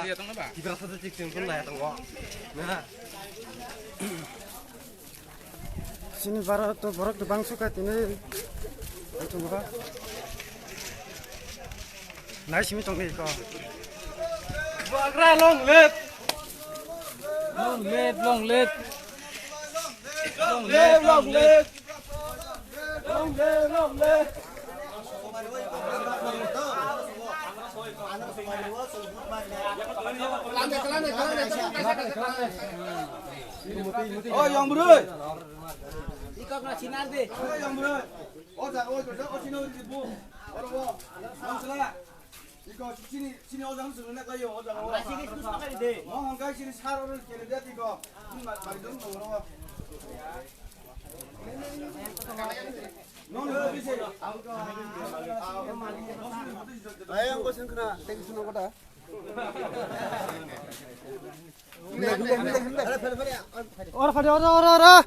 Ibaratnya cikcing pun lah tengok. Nah. Sini borok tuh bang suka ini. Itu apa? Nah sini tong nih kok. Bagra long live. Long live, long live. Long live, long live. Long live, long live. Oh yang bener. Ikaw na sinarde. Oh yang bener. Oh 자, oh sini ibu. Orang yang salah. 이거 sini 어장 쓰는 거요. 어장. Sini terus makan ide. 한 가지 sini 사료를 깨는데 이거 말이 좀 더러워. 너는 어디서? 아양 거 생크나 땡 쓰는 거다. Ora, pada ora.